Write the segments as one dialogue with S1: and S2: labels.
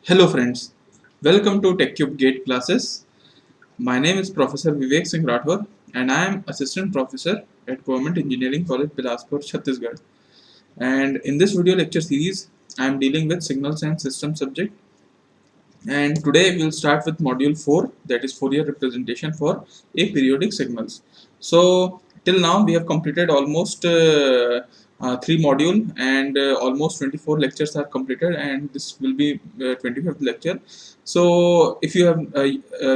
S1: Hello friends, welcome to TechCube Gate classes. My name is Professor Vivek Singh Rathwar and I am Assistant Professor at Government Engineering College Bilaspur, Chhattisgarh. And in this video lecture series, I am dealing with Signals and Systems subject. And today we'll start with module 4, that is Fourier representation for aperiodic signals. So till now we have completed almost 3 module and almost 24 lectures are completed, and this will be 25th lecture. So if you have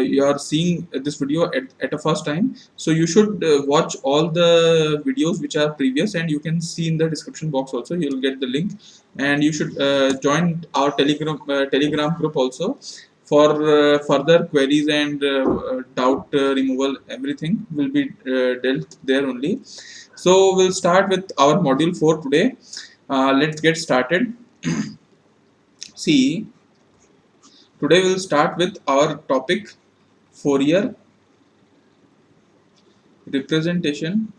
S1: you are seeing this video at a first time, so you should watch all the videos which are previous, and you can see in the description box also you will get the link, and you should join our telegram group also for further queries and doubt removal. Everything will be dealt there only. So we'll start with our module 4 today. Let's get started. See, today we'll start with our topic Fourier representation.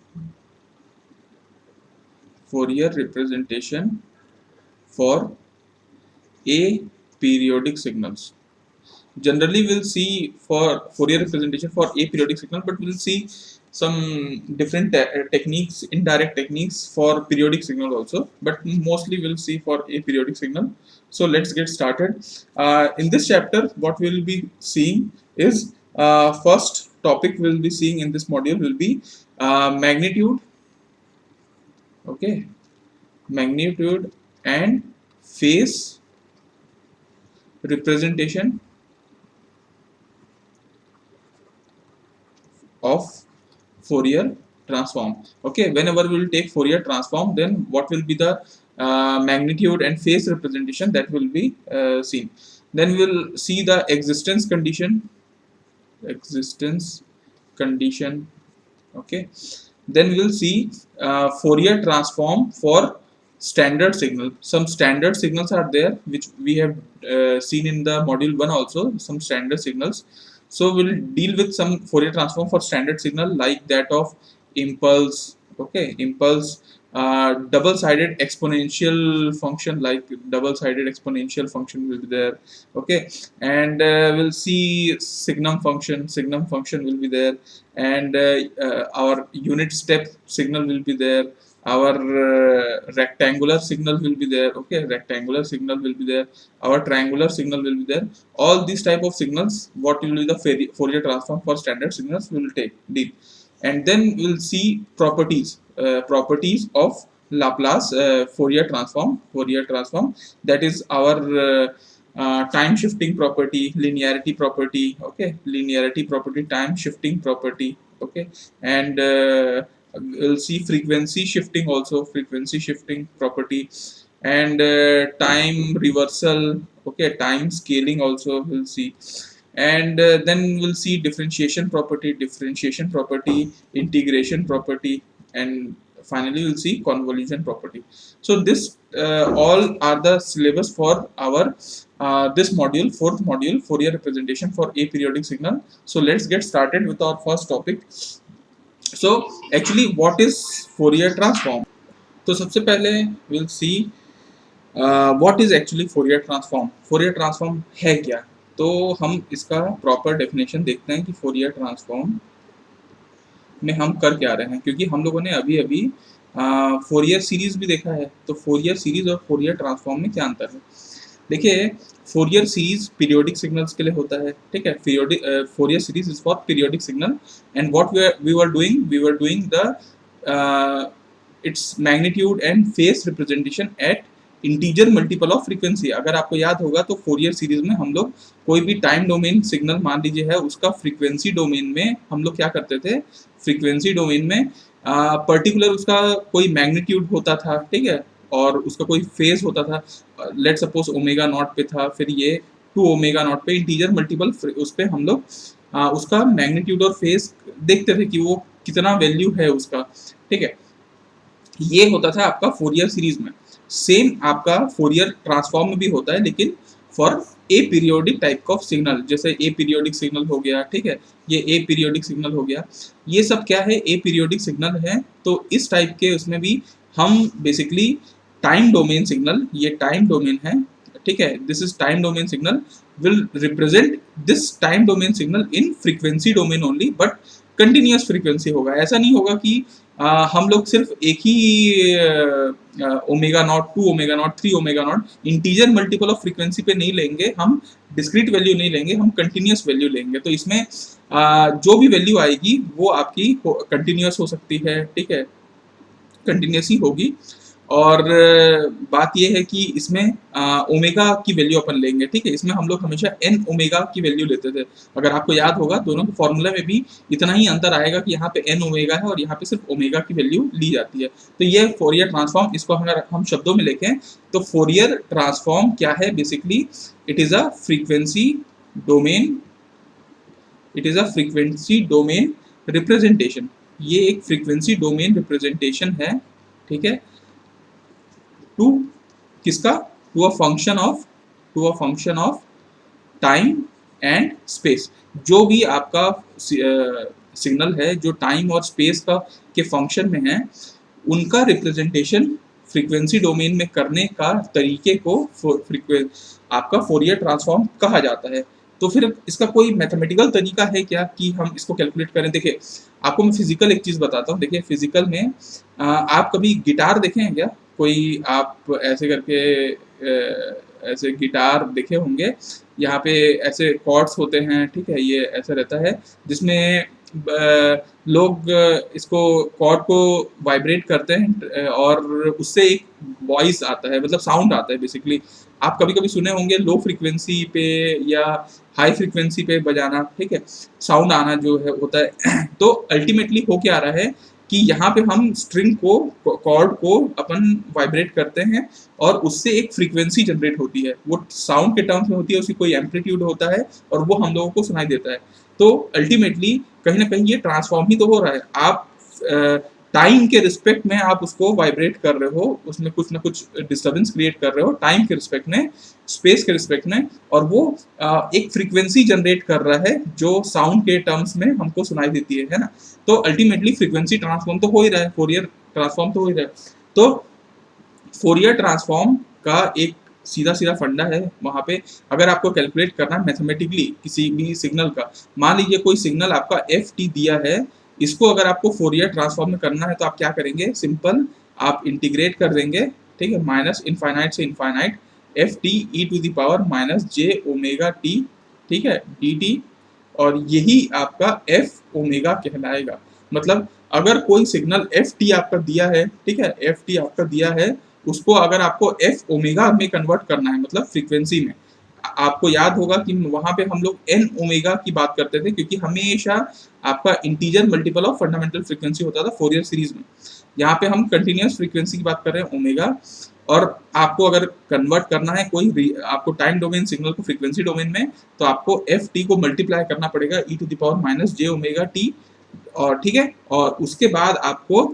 S1: Fourier representation for aperiodic signals. Generally we'll see for Fourier representation for aperiodic signal, but we'll see some different techniques, indirect techniques for periodic signal also, but mostly we'll see for aperiodic signal. So let's get started. In this chapter what we'll be seeing is first topic we'll be seeing in this module will be magnitude. Okay, magnitude and phase representation of Fourier transform. Okay, whenever we will take Fourier transform, then what will be the magnitude and phase representation that will be seen. Then we will see the existence condition. Existence condition. Okay. Then we will see Fourier transform for standard signal. Some standard signals are there which we have seen in the module 1 also, some standard signals. So we'll deal with some Fourier transform for standard signal like that of impulse. Okay, impulse, double-sided exponential function, like double-sided exponential function will be there. Okay, and we'll see signum function. Signum function will be there, and our unit step signal will be there. Our rectangular signal will be there. Okay, rectangular signal will be there. Our triangular signal will be there. All these type of signals, what will be the Fourier transform for standard signals, we will take deep. And then we'll see properties of Laplace Fourier transform, that is our time shifting property, linearity property. Okay, linearity property, time shifting property. Okay, and we'll see frequency shifting also, frequency shifting property, and time reversal. Okay, time scaling also we'll see. And then we'll see differentiation property, integration property, and finally we'll see convolution property. So this all are the syllabus for our this module, fourth module, Fourier representation for aperiodic signal. So let's get started with our first topic. So actually what is Fourier transform? तो सबसे पहले we'll see what is actually Fourier transform. Fourier transform है क्या? तो हम इसका proper definition देखते हैं कि फोरियर ट्रांसफॉर्म में हम कर क्या रहे हैं, क्योंकि हम लोगों ने अभी अभी फोरियर सीरीज भी देखा है. तो फोरियर सीरीज और फोरियर ट्रांसफॉर्म में क्या अंतर है? देखिए, फोरियर सीरीज पीरियोडिक सिग्नल्स के लिए होता है. ठीक है, periodic Fourier series is for periodic signal, and what we were doing the its magnitude and phase representation at integer multiple of frequency. अगर आपको याद होगा तो फोरियर सीरीज में हम लोग कोई भी टाइम डोमेन सिग्नल मान लीजिए है, उसका फ्रीक्वेंसी डोमेन में हम लोग क्या करते थे, फ्रीक्वेंसी डोमेन में पर्टिकुलर उसका कोई मैग्नीट्यूड होता था. ठीक है, और उसका कोई फेज होता था. लेट सपोज ओमेगा नॉट पे था, फिर ये 2 ओमेगा नॉट पे इंटीजर मल्टीपल उस पर हम लोग उसका मैग्नीट्यूड और फेज देखते थे कि वो कितना वैल्यू है उसका. ठीक है, ये होता था आपका फोरियर सीरीज में. सेम आपका फोरियर ट्रांसफॉर्म में भी होता है, लेकिन for a periodic type of signal. जैसे ए पीरियोडिक सिग्नल हो गया, ठीक है, ये ए पीरियोडिक सिग्नल हो गया, ये सब क्या है, ए पीरियोडिक सिग्नल है. तो इस टाइप के उसमें भी हम बेसिकली टाइम डोमेन सिग्नल, ये टाइम डोमेन है. ठीक है, this is time domain signal will represent this time domain signal in frequency domain only, but continuous frequency होगा। ऐसा नहीं होगा कि हम लोग सिर्फ एक ही omega naught, 2 omega naught, 3 omega naught integer multiple of frequency पे नहीं लेंगे हम, डिस्क्रीट वैल्यू नहीं लेंगे हम, कंटिन्यूअस वैल्यू लेंगे। तो इसमें जो भी वैल्यू आएगी वो आपकी कंटिन्यूअस हो सकती है, ठीक है, कंटिन्यूस ही होगी। और बात यह है कि इसमें ओमेगा की वैल्यू अपन लेंगे, ठीक है, इसमें हम लोग हमेशा एन ओमेगा की वैल्यू लेते थे। अगर आपको याद होगा दोनों के फॉर्मूला में भी इतना ही अंतर आएगा कि यहाँ पे एन ओमेगा है और यहाँ पे सिर्फ ओमेगा की वैल्यू ली जाती है। तो ये फोरियर ट्रांसफॉर्म, इसको अगर हम शब्दों में लिखें तो फोरियर ट्रांसफॉर्म क्या है, basically it is a frequency domain, it is a frequency domain representation. ये एक फ्रीक्वेंसी डोमेन रिप्रेजेंटेशन है, ठीक है, टू किसका, to a function of, to a function of time and space. जो भी आपका सिग्नल है जो टाइम और स्पेस का के फंक्शन में है, उनका रिप्रेजेंटेशन फ्रीक्वेंसी डोमेन में करने का तरीके को आपका फोरियर ट्रांसफॉर्म कहा जाता है। तो फिर इसका कोई मैथमेटिकल तरीका है क्या कि हम इसको कैलकुलेट करें? देखिए, आपको मैं फिजिकल एक चीज़ बताता हूँ। देखिए, फिजिकल में आप कभी गिटार देखे हैं क्या? कोई आप ऐसे करके ऐसे गिटार देखे होंगे, यहाँ पे ऐसे कॉर्ड्स होते हैं, ठीक है, ये ऐसा रहता है जिसमें लोग इसको कॉर्ड को वाइब्रेट करते हैं और उससे एक वॉइस आता है, मतलब साउंड आता है बेसिकली। आप कभी कभी सुने होंगे लो फ्रीक्वेंसी पे या हाई फ्रीक्वेंसी पे बजाना, ठीक है, साउंड आना जो है होता है। तो अल्टीमेटली हो क्या रहा है कि यहाँ पे हम स्ट्रिंग को, कॉर्ड को अपन वाइब्रेट करते हैं और उससे एक फ्रीक्वेंसी जनरेट होती है, वो साउंड के टर्म्स में होती है, उसकी कोई एम्पलीट्यूड होता है और वो हम लोगों को सुनाई देता है। तो अल्टीमेटली कहीं ना कहीं ये ट्रांसफॉर्म ही तो हो रहा है। आप टाइम के रिस्पेक्ट में आप उसको वाइब्रेट कर रहे हो, उसमें कुछ ना कुछ डिस्टर्बेंस क्रिएट कर रहे हो टाइम के रिस्पेक्ट में, स्पेस के रिस्पेक्ट में, और वो एक फ्रीक्वेंसी जनरेट कर रहा है जो साउंड के टर्म्स में हमको सुनाई देती है ना। तो अल्टीमेटली फ्रीक्वेंसी ट्रांसफॉर्म तो हो ही रहा है, फोरियर ट्रांसफॉर्म तो हो ही रहा है। तो फोरियर ट्रांसफॉर्म का एक सीधा सीधा फंडा है वहां पे। अगर आपको कैलकुलेट करना है मैथमेटिकली किसी भी सिग्नल का, मान लीजिए कोई सिग्नल आपका एफ टी दिया है, इसको अगर आपको फोरियर ट्रांसफॉर्म में करना है तो आप क्या करेंगे, सिंपल आप इंटीग्रेट कर देंगे, ठीक है, माइनस इनफाइनाइट से infinite F T E to the power minus J omega T, ठीक है, डी टी, और यही आपका एफ ओमेगा कहलाएगा। मतलब अगर कोई सिग्नल एफ टी आपका दिया है, ठीक है, एफ टी आपका दिया है, उसको अगर आपको एफ ओमेगा में कन्वर्ट करना है, मतलब फ्रीक्वेंसी में, आपको याद होगा कि वहां पे हम लोग एन ओमेगा की बात करते थे क्योंकि हमेशा आपका integer multiple of fundamental frequency होता था फोरियर सीरीज में। यहाँ पे हम कंटिन्यूस फ्रीक्वेंसी की बात कर रहे हैं ओमेगा, और आपको अगर कन्वर्ट करना है कोई आपको टाइम डोमेन सिग्नल को फ्रीक्वेंसी डोमेन में, तो आपको एफ टी को मल्टीप्लाई करना पड़ेगा e to the power minus J omega t, और ठीक है, और उसके बाद आपको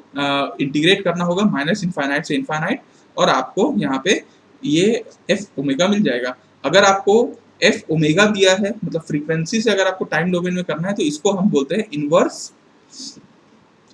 S1: इंटीग्रेट करना होगा माइनस इनफाइनाइट से इनफाइनाइट, और आपको यहाँ पे ये एफ ओमेगा मिल जाएगा। अगर आपको एफ ओमेगा दिया है, मतलब फ्रीक्वेंसी से अगर आपको टाइम डोमेन में करना है, तो इसको हम बोलते हैं इनवर्स,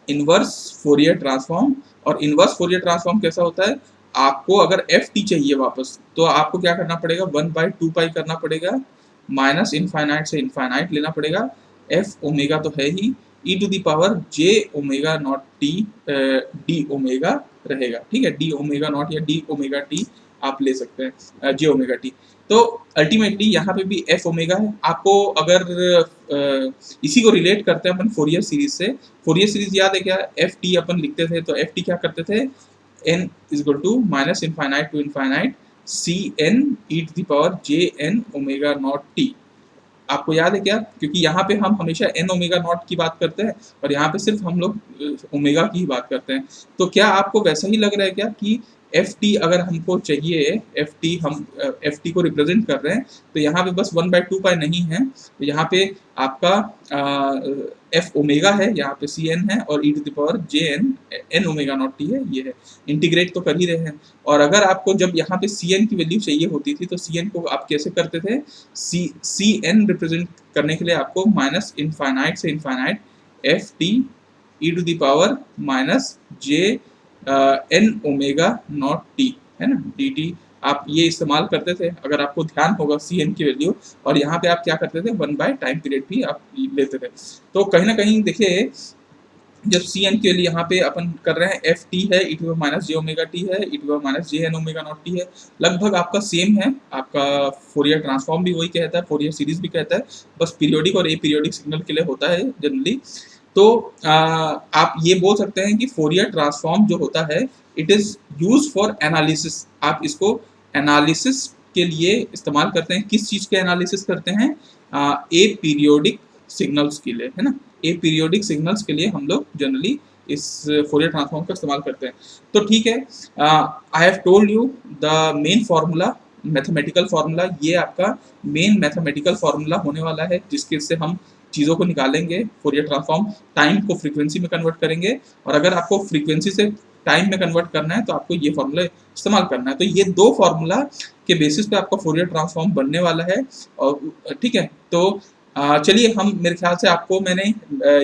S1: इनवर्स फोरियर ट्रांसफॉर्म। और इनवर्स फोरियर ट्रांसफॉर्म कैसा होता है, आपको अगर एफ टी चाहिए वापस, तो आपको क्या करना पड़ेगा, 1/2 पाई करना पड़ेगा, माइनस इनफाइनाइट से इनफाइनाइट लेना पड़ेगा, एफ ओमेगा तो है ही, e to the power j omega naught t d omega रहेगा, ठीक है, डी ओमेगा नॉट या डी ओमेगा टी आप ले सकते हैं, जे ओमेगा टी। तो अल्टीमेटली यहाँ पे भी एफ ओमेगा है। आपको अगर इसी को रिलेट करते हैं अपन फोरियर सीरीज से, फोरियर सीरीज याद है क्या, एफ टी अपन लिखते थे, तो एफ टी क्या करते थे, N is equal to minus infinite to infinite C N E to the power J N omega naught T. आपको याद है क्या, क्योंकि यहाँ पे हम हमेशा एन ओमेगा नॉट की बात करते हैं और यहाँ पे सिर्फ हम लोग ओमेगा की ही बात करते हैं। तो क्या आपको वैसा ही लग रहा है क्या कि एफ टी अगर हमको चाहिए, एफ टी हम एफ टी को रिप्रेजेंट कर रहे हैं, तो यहाँ पे बस 1/2 पाई नहीं है, तो यहाँ पे आपका एफ ओमेगा है, यहाँ पे सी एन है, और e to the power J n n omega naught T है, ये है। इंटीग्रेट तो कर ही रहे हैं। और अगर आपको जब यहाँ पे सी एन की वैल्यू चाहिए होती थी, तो सी एन को आप कैसे करते थे, सी एन रिप्रेजेंट करने के लिए आपको माइनस इनफाइनाइट से infinite F T E to the power minus J N omega naught T, है ना, डी टी आप ये इस्तेमाल करते थे, अगर आपको ध्यान होगा सी एन की वैल्यू, और यहाँ पे आप क्या करते थे 1 बाय टाइम पीरियड भी आप लेते थे। तो कहीं ना कहीं देखिए जब सी एन के लिए यहाँ पे अपन कर रहे हैं एफ टी है, e to minus J omega t है, e to minus J N omega naught T है, लगभग आपका सेम है, आपका फोरियर ट्रांसफॉर्म भी वही कहता है, फोरियर सीरीज भी कहता है, बस पीरियोडिक और ए पीरियोडिक सिग्नल के लिए होता है जनरली। तो आप ये बोल सकते हैं कि फोरियर ट्रांसफॉर्म जो होता है it is use for analysis, आप इसको एनालिसिस के लिए इस्तेमाल करते हैं। किस चीज के एनालिसिस करते हैं? ए पीरियोडिक सिग्नल्स के लिए, है ना, ए पीरियोडिक सिग्नल्स के लिए हम लोग जनरली इस फोरियर ट्रांसफॉर्म का इस्तेमाल करते हैं। तो ठीक है, I have told you the main formula, mathematical formula, ये आपका मेन मैथमेटिकल फार्मूला होने वाला है जिसके से हम चीज़ों को निकालेंगे, फोरियर ट्रांसफॉर्म टाइम को फ्रीक्वेंसी में कन्वर्ट करेंगे, और अगर आपको फ्रीक्वेंसी से टाइम में कन्वर्ट करना है तो आपको ये फार्मूला इस्तेमाल करना है। तो ये दो फार्मूला के बेसिस पे आपका फोरियर ट्रांसफॉर्म बनने वाला है। और ठीक है, तो चलिए हम, मेरे ख्याल से आपको मैंने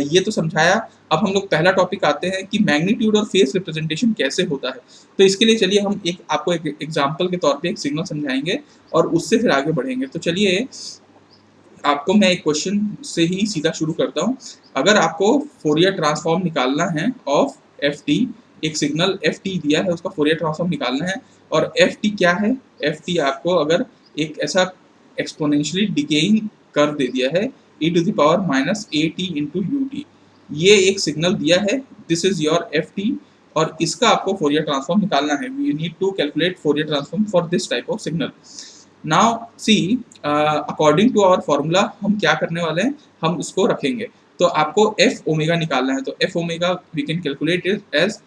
S1: ये तो समझाया। अब हम लोग पहला टॉपिक आते हैं कि मैग्नीट्यूड और फेस रिप्रेजेंटेशन कैसे होता है। तो इसके लिए चलिए हम एक आपको एक एग्जांपल के तौर पे एक सिग्नल समझाएंगे और उससे फिर आगे बढ़ेंगे। तो चलिए आपको मैं एक क्वेश्चन से ही सीधा शुरू करता हूँ। अगर आपको फोरियर ट्रांसफॉर्म निकालना है ऑफ एफ टी, एक सिग्नल एफ टी दिया है उसका फोरियर ट्रांसफॉर्म निकालना है, और एफ टी क्या है? एफ टी आपको अगर एक ऐसा एक्सपोनेंशियली डिकेइंग कर दे दिया है e to the power minus A T into U T, ये एक सिग्नल दिया है, this is your F T, और इसका आपको फोरियर ट्रांसफॉर्म निकालना है। We need to calculate Fourier transform for this type of signal. Now see, according to our formula हम क्या करने वाले हैं, हम उसको रखेंगे। तो आपको एफ ओमेगा निकालना है, तो f omega we can calculate it as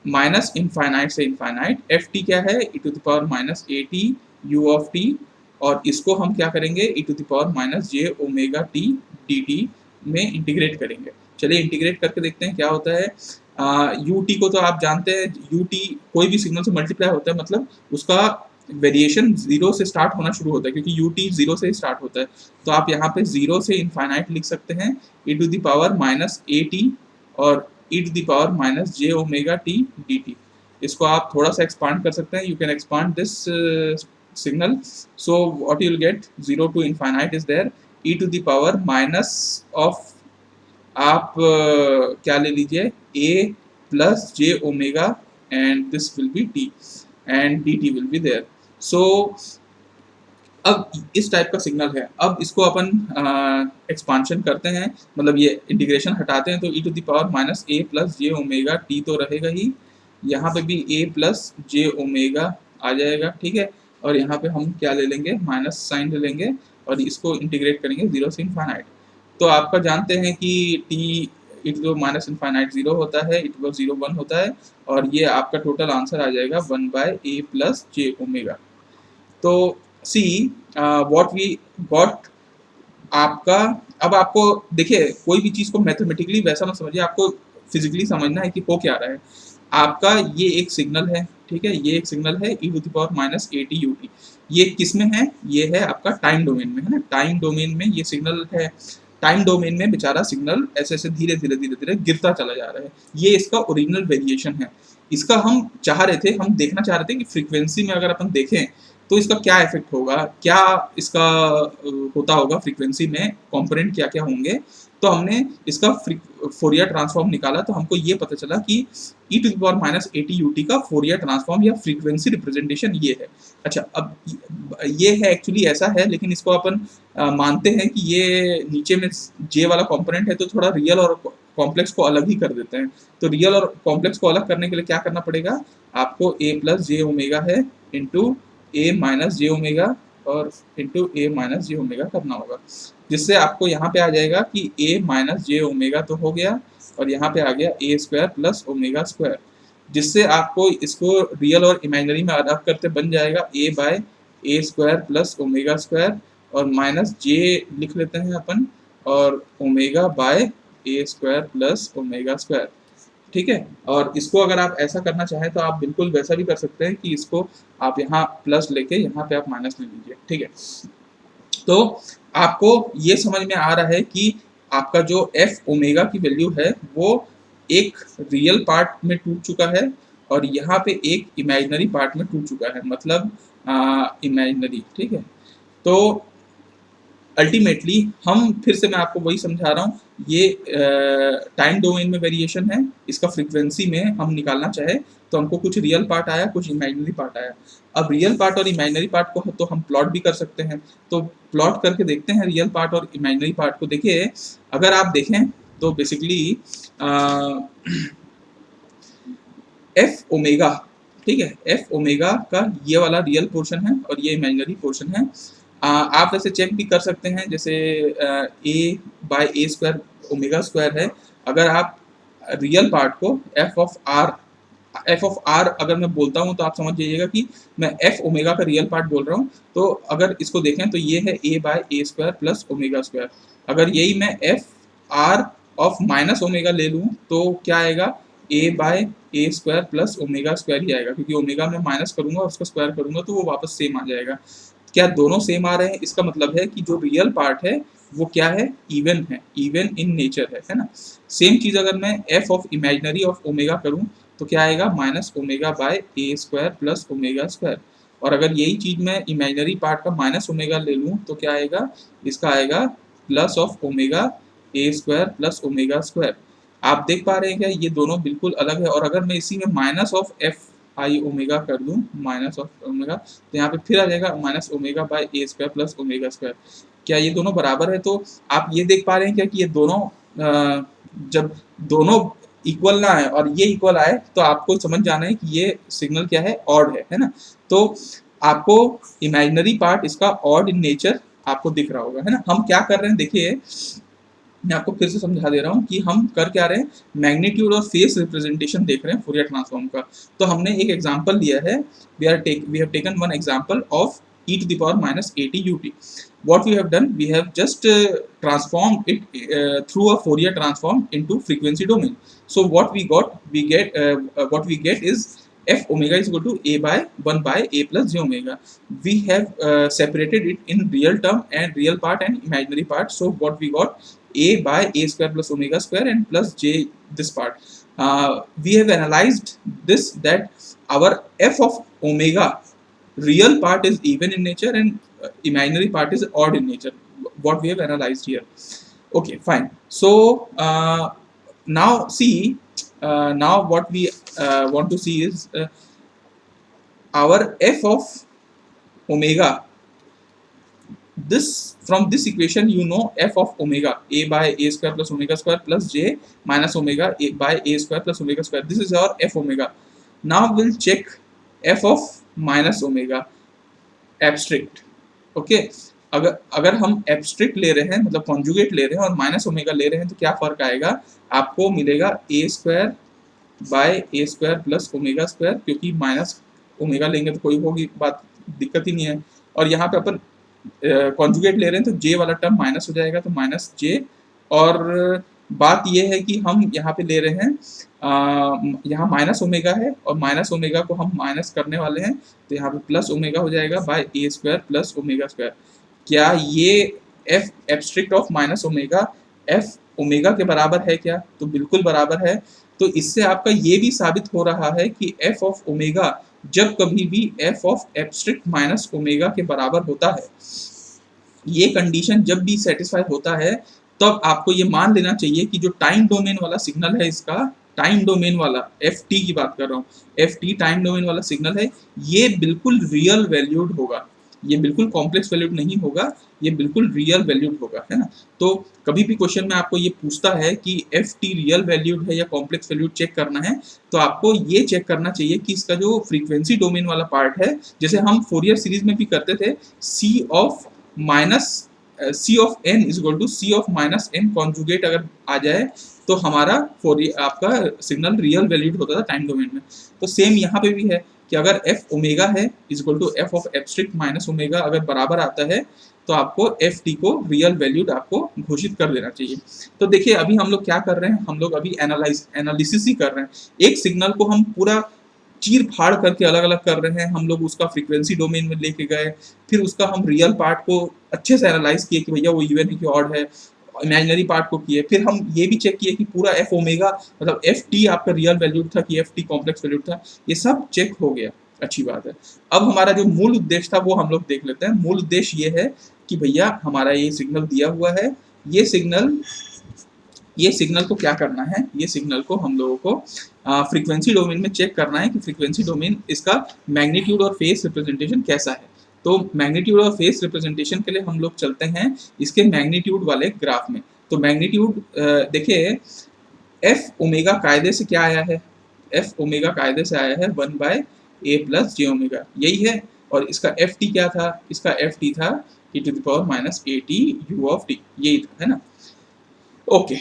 S1: minus infinite से इनफाइनाइट। एफ टी क्या है? E to the power minus A T U of t, और इसको हम क्या करेंगे e to the power minus J omega T D t में integrate करेंगे। चलिए इंटीग्रेट करके देखते हैं क्या होता है। यू टी को तो आप जानते हैं, यू टी कोई भी सिग्नल से मल्टीप्लाई होता है, मतलब उसका वेरिएशन जीरो से स्टार्ट होना शुरू होता है, क्योंकि यू टी जीरो से स्टार्ट होता है। तो आप यहाँ पे जीरो से इनफाइनाइट लिख सकते हैं e to the power minus A t और e to the power minus J omega T D t. इसको आप थोड़ा सा एक्सपांड कर सकते हैं, you can expand this signal, so what you will get, zero to infinite is there e to the power minus of, आप क्या ले लीजिए, a plus j omega and this will be t and d t will be there. सो अब इस type का signal है, अब इसको अपन एक्सपांशन करते हैं, मतलब ये इंटीग्रेशन हटाते हैं, तो e to the power minus a plus j omega t तो रहेगा ही, यहाँ पे भी ए प्लस जे ओमेगा आ जाएगा, ठीक है, और यहाँ पे हम क्या ले लेंगे, माइनस साइन ले लेंगे, और इसको इंटीग्रेट करेंगे जीरो से इनफाइनाइट। तो आपका जानते हैं कि T E to minus infinite zero होता है, ई टू जीरो वन होता है, और ये आपका टोटल आंसर आ जाएगा 1/a प्लस जे ओमेगा। तो सी व्हाट वी गॉट आपका, अब आपको देखिए कोई भी चीज़ को मैथमेटिकली वैसा मत समझिए, आपको फिजिकली समझना है कि हो क्या रहा है। आपका ये एक सिग्नल है, ठीक है, ये एक सिग्नल है e to the power minus A T U T, ये किस में है? ये है आपका टाइम डोमेन में, है ना, टाइम डोमेन में ये सिग्नल है। टाइम डोमेन में बेचारा सिग्नल ऐसे ऐसे धीरे धीरे धीरे धीरे गिरता चला जा रहा है, ये इसका ओरिजिनल वेरिएशन है। इसका हम चाह रहे थे, हम देखना चाह रहे थे कि फ्रीक्वेंसी में अगर अपन देखें तो इसका क्या इफेक्ट होगा, क्या इसका होता होगा फ्रीक्वेंसी में, कंपोनेंट क्या क्या होंगे। तो हमने इसका फोरियर ट्रांसफॉर्म निकाला, तो हमको ये पता चला कि e to the power minus A T U T का फोरियर ट्रांसफॉर्म या फ्रीक्वेंसी रिप्रेजेंटेशन ये है। अच्छा, अब ये है एक्चुअली ऐसा है, लेकिन इसको अपन मानते हैं कि ये नीचे में जे वाला कंपोनेंट है, तो थोड़ा रियल और कॉम्प्लेक्स को अलग ही कर देते हैं। तो रियल और कॉम्प्लेक्स को अलग करने के लिए क्या करना पड़ेगा, आपको ए प्लस जे ओमेगा है इंटू ए माइनस जे ओमेगा और इंटू ए माइनस जे ओमेगा करना होगा, जिससे आपको यहाँ पे आ जाएगा कि ए माइनस जे ओमेगा तो हो गया, और यहाँ पे आ गया ए स्क्वायर प्लस ओमेगा स्क्वायर, जिससे आपको इसको रियल और इमेजिनरी में अलग करते बन जाएगा ए बाय ए स्क्वायर प्लस ओमेगा स्क्वायर, और माइनस जे लिख लेते हैं अपन, और omega by A square plus omega square, ठीक है। और इसको अगर आप ऐसा करना चाहें तो आप बिल्कुल वैसा भी कर सकते हैं कि इसको आप यहाँ प्लस लेके यहाँ पे आप माइनस ले लीजिए, ठीक है। तो आपको ये समझ में आ रहा है कि आपका जो एफ ओमेगा की वैल्यू है वो एक रियल पार्ट में टूट चुका है, और यहाँ पे एक इमेजिनरी पार्ट में टूट चुका है। मतलब इमेजिनरी, ठीक है। तो अल्टीमेटली हम फिर से मैं आपको वही समझा रहा हूँ, ये टाइम डोमेन में वेरिएशन है, इसका फ्रीक्वेंसी में हम निकालना चाहे तो हमको कुछ रियल पार्ट आया, कुछ इमेजिनरी पार्ट आया। अब रियल पार्ट और इमेजिनरी पार्ट को तो हम प्लॉट भी कर सकते हैं, तो प्लॉट करके देखते हैं रियल पार्ट और इमेजिनरी पार्ट को। देखिए अगर आप देखें तो बेसिकली एफ ओमेगा, ठीक है, एफ ओमेगा का ये वाला रियल पोर्शन है और ये इमेजिनरी पोर्शन है। आप वैसे चेक भी कर सकते हैं, जैसे ए बाय ए स्क्वायर ओमेगा स्क्वायर है। अगर आप रियल पार्ट को एफ ऑफ आर अगर मैं बोलता हूँ तो आप समझ जाइएगा कि मैं एफ ओमेगा का रियल पार्ट बोल रहा हूँ। तो अगर इसको देखें तो ये है ए बाय ए स्क्वायर प्लस ओमेगा स्क्वायर। अगर यही मैं F R of minus omega ले लूँ तो क्या आएगा, ए बाय ए स्क्वायर प्लस ओमेगा स्क्वायर ही आएगा, क्योंकि ओमेगा में माइनस करूंगा और उसका स्क्वायर करूंगा तो वो वापस सेम आ जाएगा। क्या दोनों सेम आ रहे हैं, इसका मतलब है कि जो रियल पार्ट है वो क्या है, इवन है, इवन इन नेचर है ना। सेम चीज अगर मैं F of imaginary of omega करूं तो क्या आएगा, minus omega by A square plus omega square. और अगर यही चीज मैं इमेजिनरी पार्ट का माइनस ओमेगा ले लूं तो क्या आएगा, इसका आएगा plus of omega A square plus omega square. आप देख पा रहे हैं क्या, ये दोनों बिल्कुल अलग है। और अगर मैं इसी में minus of F I omega कर दूं, माइनस ऑफ ओमेगा, तो यहाँ पे फिर आ जाएगा minus omega by A square plus omega square. क्या ये दोनों बराबर है? तो आप ये देख पा रहे हैं क्या कि ये दोनों जब दोनों इक्वल ना आए और ये इक्वल आए तो आपको समझ जाना है कि ये सिग्नल क्या है, ऑड है ना। तो आपको इमेजिनरी पार्ट इसका ऑड इन नेचर आपको दिख रहा होगा, है ना। हम क्या कर रहे हैं, देखिए मैं आपको फिर से समझा दे रहा हूँ कि हम कर क्या रहे हैं, मैग्नीट्यूड और फेस रिप्रेजेंटेशन देख रहे हैं फूरियर ट्रांसफॉर्म का। तो हमने एक एग्जांपल लिया है, we have taken one example of e to the power minus 80 ut. What we have done, we have just transformed it through a Fourier transform into frequency domain. So what we get is f omega is equal to a by 1 by a plus j omega. We have separated it in real term and real part and imaginary part. So what we got, a by a square plus omega square and plus j this part. We have analyzed this, that our f of omega real part is even in nature and imaginary part is odd in nature, what we have analyzed here. Okay, fine. So now see, now what we want to see is our f of omega. This, from this equation you know f of omega, a by a square plus omega square plus j minus omega a by a square plus omega square. This is our f omega. Now we'll check f of minus omega, abstract. Okay, अगर हम abstract ले रहे हैं, मतलब conjugate ले रहे हैं और माइनस ओमेगा ले रहे हैं तो क्या फर्क आएगा, आपको मिलेगा a square by A square plus omega square, क्योंकि माइनस ओमेगा लेंगे तो कोई होगी बात, दिक्कत ही नहीं है। और यहाँ पे अपन कॉन्जुगेट ले रहे हैं तो जे वाला टर्म माइनस हो जाएगा, तो माइनस जे। और बात यह है कि हम यहाँ पे ले रहे हैं, यहाँ माइनस ओमेगा है और माइनस ओमेगा को हम माइनस करने वाले हैं, तो यहाँ पे प्लस ओमेगा हो जाएगा बाय ए स्क्वायर प्लस ओमेगा स्क्वायर। क्या ये F abstract of minus omega F omega के बराबर है क्या? तो बिल्कुल बराबर है। तो इससे आपका ये भी साबित हो रहा है कि एफ ऑफ ओमेगा जब कभी भी F of abstract minus omega के बराबर होता है, ये कंडीशन जब भी सेटिस्फाई होता है, तब आपको ये मान लेना चाहिए कि जो टाइम डोमेन वाला सिग्नल है, इसका टाइम डोमेन वाला एफ टी की बात कर रहा हूँ, एफ टी टाइम डोमेन वाला सिग्नल है, ये बिल्कुल रियल वैल्यूड होगा, ये बिल्कुल कॉम्प्लेक्स वैल्यूड नहीं होगा, ये बिल्कुल रियल वैल्यूड होगा, है ना। तो कभी भी क्वेश्चन में आपको ये पूछता है कि एफ टी रियल वैल्यूड है या कॉम्प्लेक्स वैल्यूड चेक करना है, तो आपको ये चेक करना चाहिए कि इसका जो फ्रीक्वेंसी डोमेन वाला पार्ट है, जैसे हम फोरियर सीरीज में भी करते थे, c of minus c of n is equal to c of minus n conjugate अगर आ जाए तो हमारा आपका सिग्नल रियल वैल्यूड होता था टाइम डोमेन में। तो सेम यहाँ पे भी है कि अगर एफ ओमेगा है is equal to F of abstract minus omega अगर बराबर आता है, तो आपको एफ टी को रियल वैल्यूड आपको घोषित कर देना चाहिए। तो देखिए अभी हम लोग क्या कर रहे हैं, हम लोग अभी एनालिसिस ही कर रहे हैं। एक सिग्नल को हम पूरा चीर फाड़ करके अलग अलग कर रहे हैं, हम लोग उसका फ्रीक्वेंसी डोमेन में लेके गए, फिर उसका हम रियल पार्ट को अच्छे से एनालाइज किए कि भैया वो इवन है कि ऑड है, इमेजिनरी पार्ट को किए, फिर हम ये भी चेक किए कि पूरा एफ ओमेगा मतलब एफ टी आपका रियल वैल्यूड था कि एफ टी कॉम्प्लेक्स वैल्यूड था, ये सब चेक हो गया। अच्छी बात है। अब हमारा जो मूल उद्देश्य था वो हम लोग देख लेते हैं। मूल उद्देश्य ये है कि भैया हमारा ये सिग्नल दिया हुआ है, ये सिग्नल ये सिग्नल को क्या करना है, ये सिग्नल को हम लोगों को फ्रीक्वेंसी डोमेन में चेक करना है कि फ्रीक्वेंसी डोमेन इसका मैग्नीट्यूड और फेस रिप्रेजेंटेशन कैसा है। तो मैग्नीट्यूड और फेस रिप्रेजेंटेशन के लिए हम लोग चलते हैं इसके मैग्नीट्यूड वाले ग्राफ में। तो मैग्नीट्यूड देखिए, एफ ओमेगा कायदे से क्या आया है, एफ ओमेगा कायदे से आया है 1/a+j यही है। और इसका एफ टी क्या था, इसका एफ टी था e⁻−at यही था, है ना। ओके,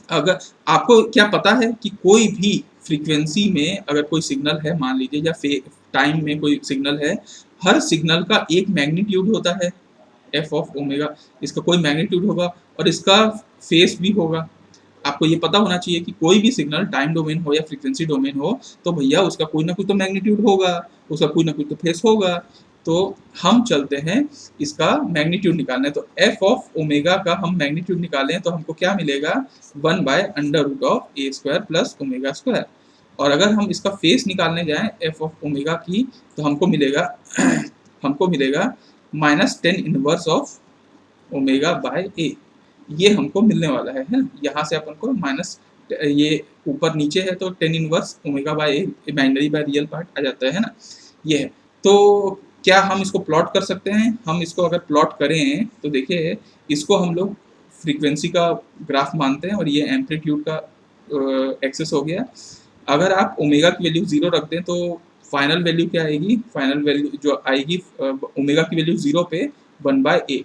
S1: अगर आपको क्या पता है कि कोई भी फ्रीक्वेंसी में अगर कोई सिग्नल है, मान लीजिए, या टाइम में कोई सिग्नल है, हर सिग्नल का एक मैग्नीट्यूड होता है एफ ऑफ ओमेगा, इसका कोई मैग्नीट्यूड होगा और इसका फेस भी होगा। आपको ये पता होना चाहिए कि कोई भी सिग्नल टाइम डोमेन हो या फ्रीक्वेंसी डोमेन हो, तो भैया उसका कोई ना कोई तो मैग्नीट्यूड होगा, उसका कोई ना कोई तो फेस होगा। तो हम चलते हैं इसका मैग्नीट्यूड निकालने। तो एफ ऑफ ओमेगा का हम मैग्नीट्यूड निकालें तो हमको क्या मिलेगा, 1/√a² + ओमेगा²। और अगर हम इसका फेस निकालने जाएं एफ ऑफ ओमेगा की, तो हमको मिलेगा हमको मिलेगा -tan−1 ऑफ ओमेगा/a। ये हमको मिलने वाला है ना। यहाँ से अपन को माइनस, ये ऊपर नीचे है तो tan−1 omega imaginary by real part आ जाता है ना, ये है। तो क्या हम इसको प्लॉट कर सकते हैं? हम इसको अगर प्लॉट करें तो देखिए, इसको हम लोग फ्रीक्वेंसी का ग्राफ मानते हैं और ये एम्पलीट्यूड का एक्सेस हो गया। अगर आप ओमेगा की वैल्यू 0 रख दें तो फाइनल वैल्यू क्या आएगी, फाइनल वैल्यू जो आएगी ओमेगा की वैल्यू 0 पे 1/a।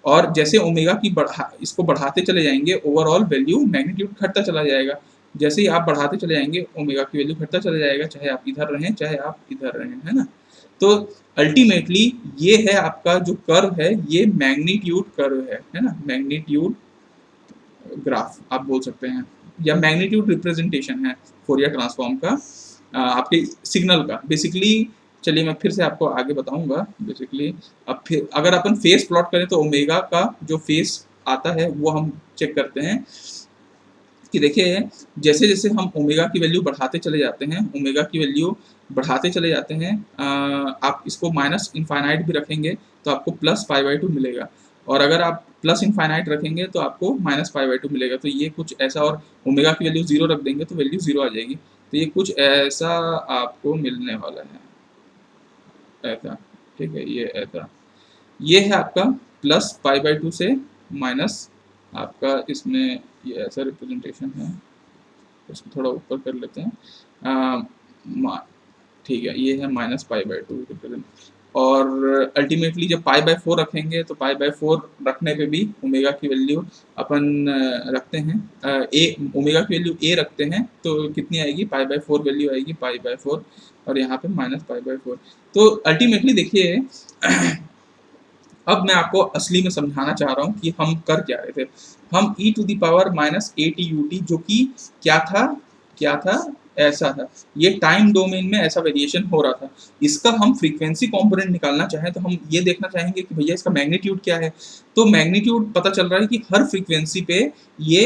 S1: और जैसे ओमेगा की इसको बढ़ाते चले जाएंगे, ओवरऑल वैल्यू मैग्नीट्यूड घटता चला जाएगा। जैसे ही आप बढ़ाते चले जाएंगे ओमेगा की वैल्यू घटता चला जाएगा, चाहे आप इधर रहें चाहे आप इधर रहें, है ना। तो अल्टीमेटली ये है आपका जो कर्व है, ये मैग्नीट्यूड कर्व है ना, मैग्नीट्यूड ग्राफ आप बोल सकते हैं, या मैग्नीट्यूड रिप्रेजेंटेशन है फोरियर ट्रांसफॉर्म का आपके सिग्नल का बेसिकली। चलिए मैं फिर से आपको आगे बताऊंगा बेसिकली। अब फिर अगर अपन फेस प्लॉट करें तो ओमेगा का जो फेस आता है वो हम चेक करते हैं कि देखिए, जैसे जैसे हम ओमेगा की वैल्यू बढ़ाते चले जाते हैं, ओमेगा की वैल्यू बढ़ाते चले जाते हैं, आप इसको माइनस इनफाइनाइट भी रखेंगे तो आपको +π/2 मिलेगा। और अगर आप प्लस इनफाइनाइट रखेंगे तो आपको -π/2 मिलेगा। तो ये कुछ ऐसा, और ओमेगा की वैल्यू 0 रख देंगे तो वैल्यू 0 आ जाएगी। तो ये कुछ ऐसा आपको मिलने वाला है, ऐसा, ठीक है, ये ऐसा, ये है आपका +π/2 से माइनस आपका, इसमें ये ऐसा रिप्रेजेंटेशन है, इसको थोड़ा ऊपर कर लेते हैं, ठीक है, ये है -π/2 रिप्रेजेंट। और अल्टीमेटली जब π/4 रखेंगे तो π/4 रखने पे भी ओमेगा की वैल्यू अपन रखते हैं ओमेगा की वैल्यू a रखते हैं तो कितनी आएगी, π/4 वैल्यू आएगी π/4, और यहाँ पे -π/4। तो अल्टीमेटली देखिए अब मैं आपको असली में समझाना चाह रहा हूँ कि हम कर क्या रहे थे। हम e⁻−at जो कि क्या था, ऐसा था। ये टाइम डोमेन में ऐसा वेरिएशन हो रहा था। इसका हम फ्रीक्वेंसी कंपोनेंट निकालना चाहें तो हम ये देखना चाहेंगे कि भैया इसका मैग्नीट्यूड क्या है। तो मैग्नीट्यूड पता चल रहा है कि हर फ्रीक्वेंसी पे ये,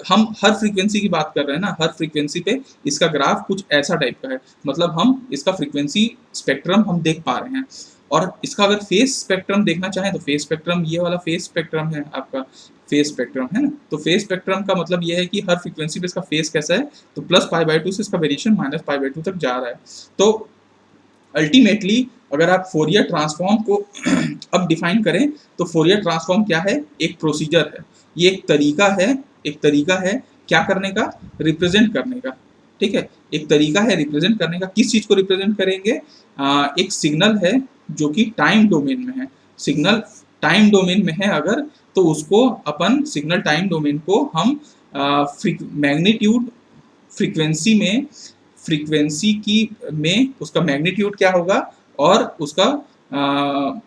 S1: हम हर फ्रीक्वेंसी की बात कर रहे हैं ना, हर फ्रीक्वेंसी पे इसका ग्राफ कुछ ऐसा टाइप का है। मतलब हम इसका फ्रीक्वेंसी स्पेक्ट्रम हम देख पा रहे हैं। और इसका अगर फेस स्पेक्ट्रम देखना चाहें तो फेस स्पेक्ट्रम, ये वाला फेस स्पेक्ट्रम है आपका, फेस स्पेक्ट्रम है ना। तो फेस स्पेक्ट्रम का मतलब ये है कि हर फ्रीक्वेंसी पे इसका फेस कैसा है, तो +π/2 से इसका वेरिएशन -π/2 तक जा रहा है। तो अल्टीमेटली अगर आप फोरियर ट्रांसफॉर्म को अब डिफाइन करें तो फोरियर ट्रांसफॉर्म क्या है, एक प्रोसीजर है, ये एक तरीका है क्या करने का, रिप्रेजेंट करने का। ठीक है, एक तरीका है रिप्रेजेंट करने का। किस चीज को रिप्रेजेंट करेंगे, एक सिग्नल है जो कि टाइम डोमेन में है। सिग्नल टाइम डोमेन में है अगर, तो उसको अपन सिग्नल टाइम डोमेन को हम मैग्नीट्यूड फ्रीक्वेंसी की में उसका मैग्नीट्यूड क्या होगा और उसका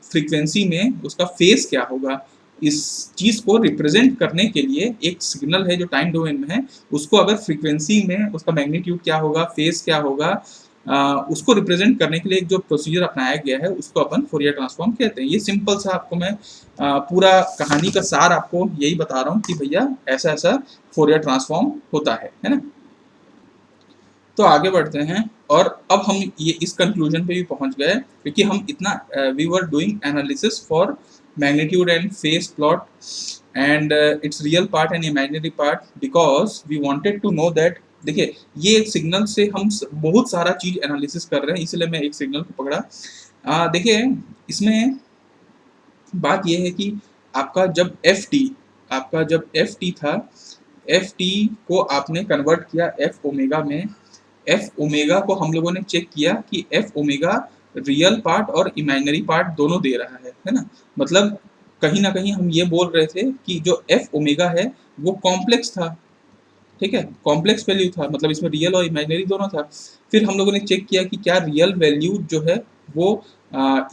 S1: फ्रीक्वेंसी में उसका फेस क्या होगा, इस चीज को रिप्रेजेंट करने के लिए एक सिग्नल है जो टाइम डोमेन में है, उसको अगर फ्रीक्वेंसी में उसका मैग्नीट्यूड क्या होगा, फेस क्या होगा, उसको रिप्रेजेंट करने के लिए एक जो प्रोसीजर अपनाया गया है उसको अपन फोरियर ट्रांसफॉर्म कहते हैं। ये सिंपल सा आपको मैं पूरा कहानी का सार आपको यही बता रहा हूँ कि भैया ऐसा ऐसा फोरियर ट्रांसफॉर्म होता है ना। तो आगे बढ़ते हैं, और अब हम ये इस कंक्लूजन पे भी पहुंच गए, क्योंकि हम इतना we were doing analysis for magnitude and phase plot and its real part and imaginary part, because we wanted to know that, देखिए ये एक सिग्नल से हम बहुत सारा चीज एनालिसिस कर रहे हैं, इसलिए मैं एक सिग्नल को पकड़ा। देखिए इसमें बात यह है कि आपका जब एफ टी, आपका जब एफ टी था, एफ टी को आपने कन्वर्ट किया एफ ओमेगा में। एफ ओमेगा को हम लोगों ने चेक किया कि एफ ओमेगा रियल पार्ट और इमेजिनरी पार्ट दोनों दे रहा है ना। मतलब कहीं ना कहीं हम ये बोल रहे थे कि जो एफ ओमेगा है वो कॉम्प्लेक्स था, ठीक है, कॉम्प्लेक्स वैल्यू था, मतलब इसमें रियल और इमेजिनरी दोनों था। फिर हम लोगों ने चेक किया कि क्या रियल वैल्यू जो है वो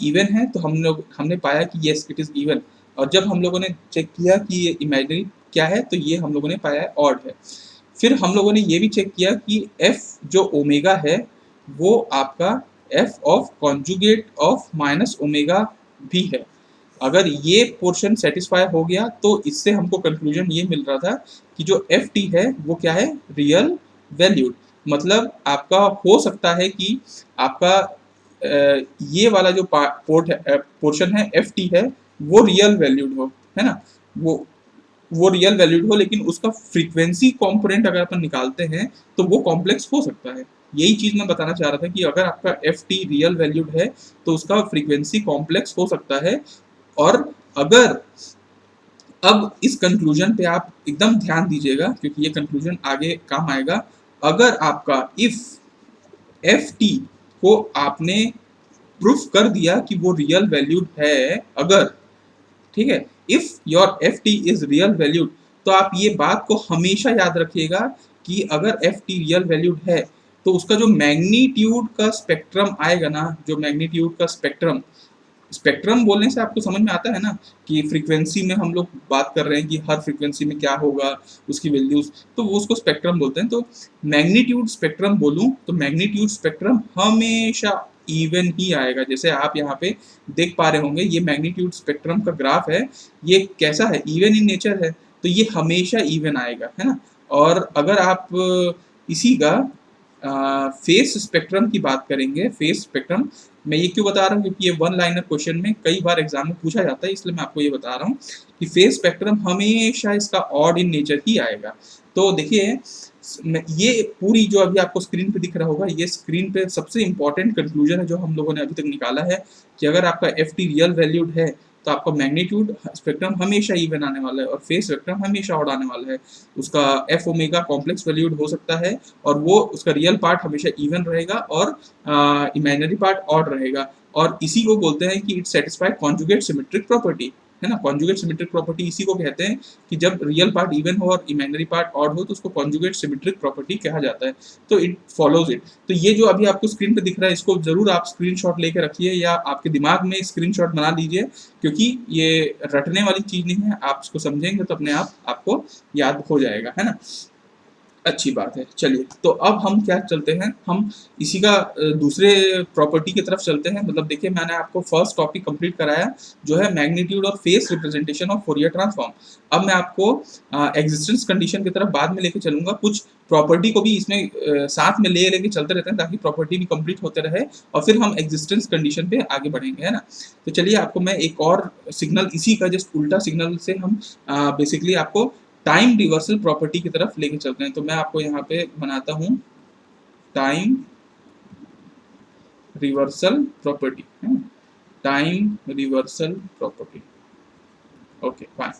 S1: इवन है, तो हमने पाया कि यस इट इज इवन। और जब हम लोगों ने चेक किया कि ये इमेजिनरी क्या है, तो ये हम लोगों ने पाया ऑड है। फिर हम लोगों ने ये भी चेक किया कि एफ जो ओमेगा है वो आपका F of conjugate of minus omega भी है। अगर ये पोर्शन सेटिस्फाई हो गया तो इससे हमको कंक्लूजन ये मिल रहा था कि जो एफ टी है वो क्या है, रियल वैल्यूड। मतलब आपका हो सकता है कि आपका ये वाला जो पोर्शन है एफ टी है वो रियल वैल्यूड हो, है ना, वो रियल वैल्यूड हो, लेकिन उसका फ्रीक्वेंसी कंपोनेंट अगर अपन निकालते हैं तो वो कॉम्प्लेक्स हो सकता है। यही चीज मैं बताना चाह रहा था कि अगर आपका एफ टी रियल वैल्यूड है तो उसका फ्रीक्वेंसी कॉम्प्लेक्स हो सकता है। और अगर, अब इस कंक्लूजन पे आप एकदम ध्यान दीजिएगा क्योंकि ये कंक्लूजन आगे काम आएगा। अगर आपका इफ एफ टी को आपने प्रूफ कर दिया कि वो रियल वैल्यूड है, अगर, ठीक है, if your F T is real valued, तो आप ये बात को हमेशा याद रखिएगा कि अगर एफ टी रियल वैल्यूड है तो उसका जो मैग्नीट्यूड का स्पेक्ट्रम आएगा ना, जो मैग्नीट्यूड का स्पेक्ट्रम, स्पेक्ट्रम बोलने से आपको समझ में आता है ना कि फ्रीक्वेंसी में हम लोग बात कर रहे हैं कि हर फ्रीक्वेंसी में क्या होगा उसकी वैल्यूज, तो वो उसको स्पेक्ट्रम बोलते हैं। तो मैग्नीट्यूड स्पेक्ट्रम बोलूं तो मैग्नीट्यूड स्पेक्ट्रम हमेशा इवन ही आएगा। जैसे आप यहाँ पे देख पा रहे होंगे ये मैग्नीट्यूड स्पेक्ट्रम का ग्राफ है, ये कैसा है, इवन इन नेचर है, तो ये हमेशा इवन आएगा, है ना। और अगर आप इसी का फेस स्पेक्ट्रम की बात करेंगे, फेस स्पेक्ट्रम, मैं ये क्यों बता रहा हूँ क्योंकि ये वन लाइनर क्वेश्चन में कई बार एग्जाम में पूछा जाता है, इसलिए मैं आपको ये बता रहा हूँ कि फेस स्पेक्ट्रम हमेशा इसका ऑड इन नेचर ही आएगा। तो देखिए ये पूरी जो अभी आपको स्क्रीन पे दिख रहा होगा, ये स्क्रीन पे सबसे इंपॉर्टेंट कंक्लूजन है जो हम लोगों ने अभी तक निकाला है कि अगर आपका एफ टी रियल वैल्यूड है तो आपका मैग्नीट्यूड स्पेक्ट्रम हमेशा इवन आने वाला है और फेस स्पेक्ट्रम हमेशा ऑड आने वाला है। उसका एफ ओमेगा कॉम्प्लेक्स वैल्यूड हो सकता है और वो उसका रियल पार्ट हमेशा इवन रहेगा और इमेजिनरी पार्ट ऑड रहेगा। और इसी को बोलते हैं कि it satisfy conjugate symmetric property, है ना। कॉन्जुगेट सिमेट्रिक प्रॉपर्टी इसी को कहते हैं कि जब रियल पार्ट इवन हो और इमेजिनरी पार्ट ऑड हो तो उसको कॉन्जुगेट सिमेट्रिक प्रॉपर्टी कहा जाता है। तो इट फॉलोज इट। तो ये जो अभी आपको स्क्रीन पे दिख रहा है इसको जरूर आप स्क्रीनशॉट लेके रखिए या आपके दिमाग में स्क्रीनशॉट बना लीजिए, क्योंकि ये रटने वाली चीज नहीं है, आप इसको समझेंगे तो अपने आप आपको याद हो जाएगा, है ना। अच्छी बात है। चलिए तो अब हम क्या चलते हैं, हम इसी का दूसरे प्रॉपर्टी की तरफ चलते हैं। मतलब देखिए मैंने आपको फर्स्ट टॉपिक कंप्लीट कराया जो है मैग्नीट्यूड और face representation of Fourier transform. अब मैं आपको एग्जिस्टेंस कंडीशन की तरफ बाद में लेके चलूंगा, कुछ प्रॉपर्टी को भी इसमें साथ में ले लेके चलते रहते हैं ताकि प्रॉपर्टी भी कंप्लीट होते रहे और फिर हम एग्जिस्टेंस कंडीशन पे आगे बढ़ेंगे, है ना। तो चलिए आपको मैं एक और सिग्नल, इसी का जस्ट उल्टा सिग्नल से हम बेसिकली आपको टाइम रिवर्सल प्रॉपर्टी की तरफ लेके चलते हैं। तो मैं आपको यहाँ पे बनाता हूँ टाइम रिवर्सल प्रॉपर्टी, है ना, time reversal property. Okay fine.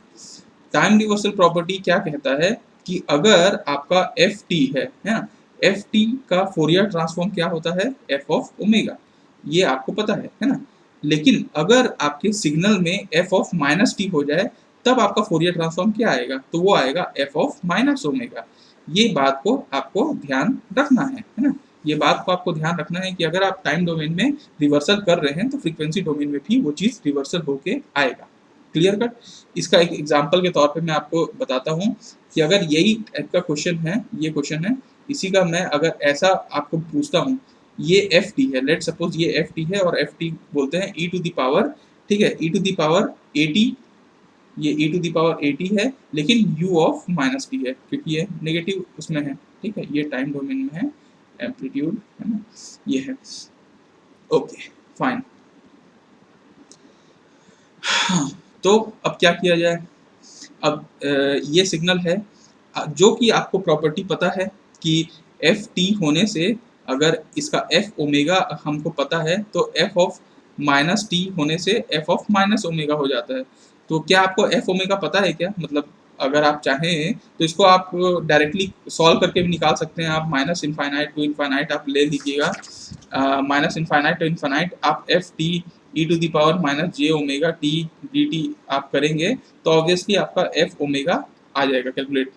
S1: Time reversal property क्या कहता है कि अगर आपका एफ टी है ना, एफ टी का फोरियर ट्रांसफॉर्म क्या होता है, एफ ऑफ ओमेगा, ये आपको पता है ना। लेकिन अगर आपके सिग्नल में एफ ऑफ माइनस टी हो जाए तब आपका फोरियर ट्रांसफॉर्म क्या आएगा, तो वो आएगा एफ ऑफ माइनस ओमेगा। ये बात को आपको ध्यान रखना है ना। ये बात को आपको ध्यान रखना है कि अगर आप टाइम डोमेन में रिवर्सल कर रहे हैं तो फ्रीक्वेंसी डोमेन में भी वो चीज रिवर्सल होके आएगा। Clear cut. इसका एक एग्जांपल के तौर पे मैं आपको बताता हूँ कि अगर यही टाइप का क्वेश्चन है, ये क्वेश्चन है, इसी का मैं अगर ऐसा आपको पूछता हूँ, ये एफ टी है, लेट सपोज ये एफ टी है और एफ टी बोलते हैं ई टू दी पावर, ठीक है, e to the power A t, ये e to the power A t है लेकिन यू ऑफ माइनस टी है क्योंकि ये नेगेटिव उसमें है, ठीक है, ये टाइम डोमेन में है, एम्पलीट्यूड, है ना, ये है। Okay fine. हाँ, तो अब क्या किया जाए। अब ये सिग्नल है जो कि आपको प्रॉपर्टी पता है कि एफ टी होने से अगर इसका एफ ओमेगा हमको पता है तो एफ ऑफ माइनस टी होने से एफ ऑफ माइनस ओमेगा हो जाता है। तो क्या आपको एफ ओमेगा पता है क्या? मतलब अगर आप चाहें तो इसको आप डायरेक्टली सॉल्व करके भी निकाल सकते हैं। आप माइनस इनफाइनाइट टू इनफाइनाइट आप ले लीजिएगा, माइनस इनफाइनाइट टू इनफाइनाइट आप F T E to the power minus J omega T D T आप करेंगे तो ऑब्वियसली आपका एफ ओमेगा आ जाएगा कैलकुलेट।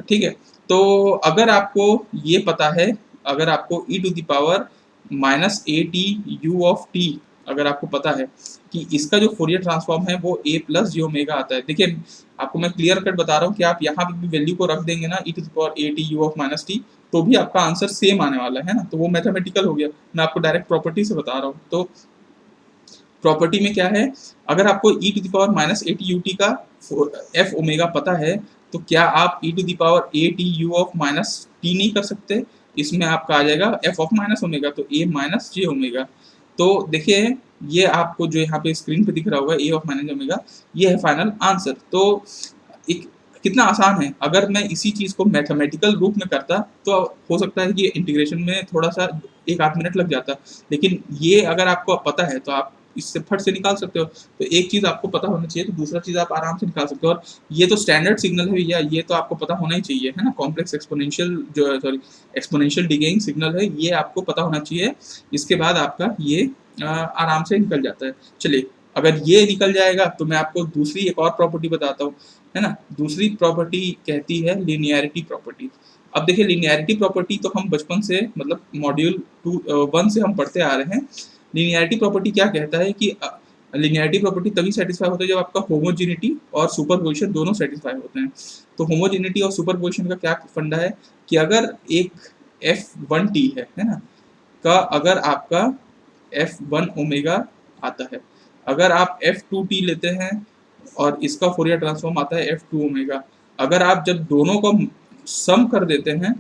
S1: ठीक है, तो अगर आपको ये पता है, अगर आपको e to the power minus A T U of t अगर आपको पता है कि इसका जो फोरियर ट्रांसफॉर्म है वो ए प्लस जे ओमेगा आता है। देखिए आपको मैं क्लियर कट बता रहा हूँ कि आप यहाँ पे भी वैल्यू को रख देंगे ना e to the power A T U of minus t तो भी आपका आंसर सेम आने वाला है ना, तो वो मैथमेटिकल हो गया। मैं आपको डायरेक्ट प्रॉपर्टी से बता रहा हूँ। तो प्रॉपर्टी में क्या है, अगर आपको e to the power minus A T U T का एफ ओमेगा पता है तो क्या आप e to the power A T U of minus T नहीं कर सकते? इसमें आपका आ जाएगा एफ ऑफ माइनस ओमेगा, तो ए माइनस जे ओमेगा। तो देखिए ये आपको जो यहाँ पे स्क्रीन पे दिख रहा होगा ए ऑफ माइनस ओमेगा, ये है फाइनल आंसर। तो एक कितना आसान है। अगर मैं इसी चीज़ को मैथमेटिकल रूप में करता तो हो सकता है कि इंटीग्रेशन में थोड़ा सा एक आध मिनट लग जाता, लेकिन ये अगर आपको पता है तो आप इससे फट से निकाल सकते हो। तो एक चीज़ आपको पता होना चाहिए तो दूसरा चीज़ आप आराम से निकाल सकते हो। और ये तो स्टैंडर्ड सिग्नल है भैया, ये तो आपको पता होना ही चाहिए, है ना। कॉम्प्लेक्स एक्सपोनेंशियल जो सॉरी एक्सपोनेंशियल डिकेइंग सिग्नल है, ये आपको पता होना चाहिए। इसके बाद आपका ये आराम से निकल जाता है। चलिए अगर ये निकल जाएगा तो मैं आपको दूसरी एक और प्रॉपर्टी बताता हूँ, है ना। दूसरी प्रॉपर्टी कहती है लीनियरिटी प्रॉपर्टी। अब देखिए लीनियरिटी प्रॉपर्टी तो हम बचपन से मतलब मॉड्यूल 1 से हम पढ़ते आ रहे हैं। लीनियरिटी प्रॉपर्टी क्या कहता है कि लीनियरिटी प्रॉपर्टी तभी सेटिस्फाई होता है जब आपका होमोजेनिटी और सुपरपोजिशन दोनों सेटिस्फाई होते हैं। तो होमोजेनिटी और सुपरपोजिशन का क्या फंडा है कि अगर एक f1t है ना, का अगर आपका f1 ओमेगा आता है, अगर आप f2t लेते हैं और इसका फोरियर ट्रांसफॉर्म आता है f2 ओमेगा, अगर आप जब दोनों को सम कर देते हैं,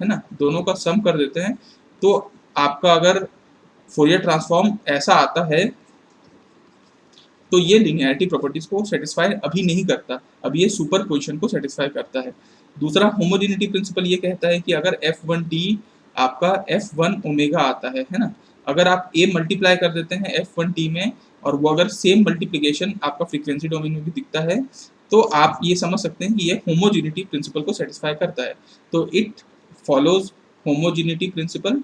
S1: है ना, दोनों का सम कर देते हैं तो आपका अगर फोरियर ट्रांसफॉर्म ऐसा आता है तो ये लिनियरिटी प्रॉपर्टीज को सेटिस्फाई अभी नहीं करता, अब ये सुपरपोजिशन को सेटिस्फाई करता है। दूसरा होमोजेनिटी प्रिंसिपल ये कहता है कि अगर f1t आपका f1 ओमेगा आता है ना, अगर आप a मल्टीप्लाई कर देते हैं f1t में और वो अगर सेम मल्टीप्लिकेशन आपका फ्रीक्वेंसी डोमेन में भी दिखता है तो आप ये समझ सकते हैं कि ये होमोजेनिटी प्रिंसिपल को सेटिस्फाई करता है। तो इट फॉलोज होमोजेनिटी प्रिंसिपल,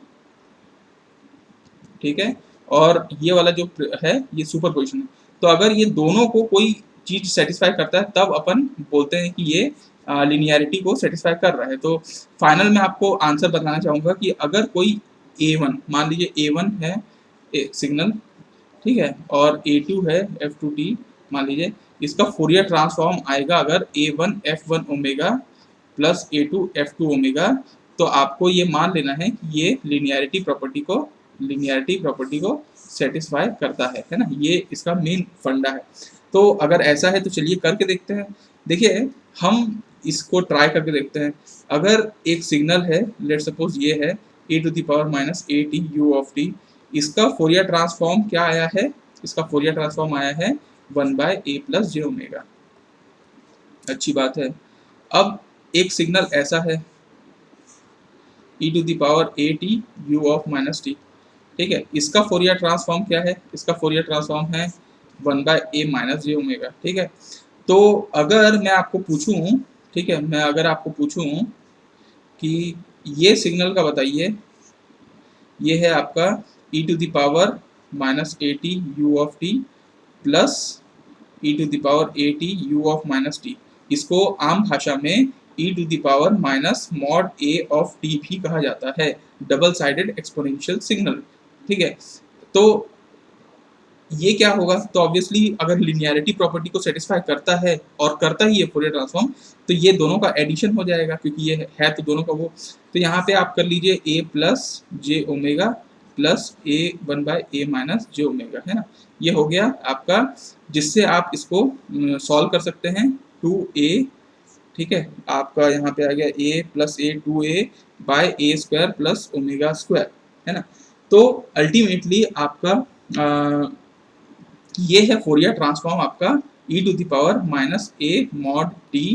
S1: ठीक है। और ये वाला जो है ये सुपरपोजिशन है। तो अगर ये दोनों को कोई चीज सेटिस्फाई करता है तब अपन बोलते हैं कि ये लिनियरिटी को सेटिस्फाई कर रहा है। तो फाइनल में आपको आंसर बताना चाहूँगा कि अगर कोई A1 मान लीजिए A1 है सिग्नल, ठीक है, और A2 है F2t मान लीजिए, इसका फोरियर ट्रांसफॉर्म आएगा अगर A1 F1 omega plus A2 F2 omega, तो आपको ये मान लेना है कि ये लिनियरिटी प्रॉपर्टी को सेटिस्फाई करता है ना। ये इसका मेन फंडा है। तो अगर ऐसा है तो चलिए करके देखते हैं। देखिए हम इसको ट्राई करके देखते हैं। अगर एक सिग्नल है, लेट सपोज ये है e to the power minus A T U of T, इसका फोरियर ट्रांसफॉर्म क्या आया है, इसका फोरियर ट्रांसफॉर्म आया है 1/a प्लस जे ओमेगा। अच्छी बात है। अब एक सिग्नल ऐसा है e to the power A T U of minus T, ठीक है, इसका फोरियर ट्रांसफॉर्म क्या है, इसका फोरियर ट्रांसफॉर्म है 1/a माइनस जे ओमेगा, ठीक है। तो अगर मैं आपको पूछूं, ठीक है, मैं अगर आपको पूछूं कि ये सिग्नल का बताइए, ये है आपका e to the power minus A T U of T plus e to the power A T U of minus T, इसको आम भाषा में e to the power minus mod a of t भी कहा जाता है, डबल साइडेड एक्सपोनेंशियल सिग्नल, ठीक है। तो ये क्या होगा, तो ऑब्वियसली अगर लिनियरिटी प्रॉपर्टी को सेटिस्फाई करता है और करता ही है फोरियर ट्रांसफॉर्म, तो ये दोनों का एडिशन हो जाएगा क्योंकि ये है तो दोनों का वो। तो यहाँ पे आप कर लीजिए a plus j omega plus a 1/a minus J omega, है ना। ये हो गया आपका, जिससे आप इसको सॉल्व कर सकते हैं 2a ठीक है, आपका यहाँ पे आ गया a plus a 2a by A square plus omega square, है ना। तो अल्टीमेटली आपका ये है फोरियर ट्रांसफॉर्म आपका e to the power minus A mod t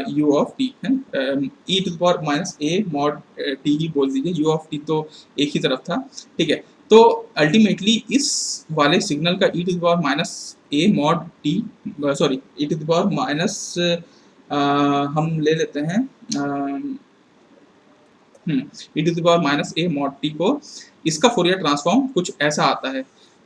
S1: you of t है, e to the power minus A mod t ही बोल दीजिए, u ऑफ टी तो एक ही तरफ था, ठीक है। तो अल्टीमेटली इस वाले सिग्नल का e to the power minus A mod T, sorry e to the power minus, हम ले लेते हैं e to the power minus A mod T को, इसका फोरियर ट्रांसफॉर्म कुछ ऐसा आता है।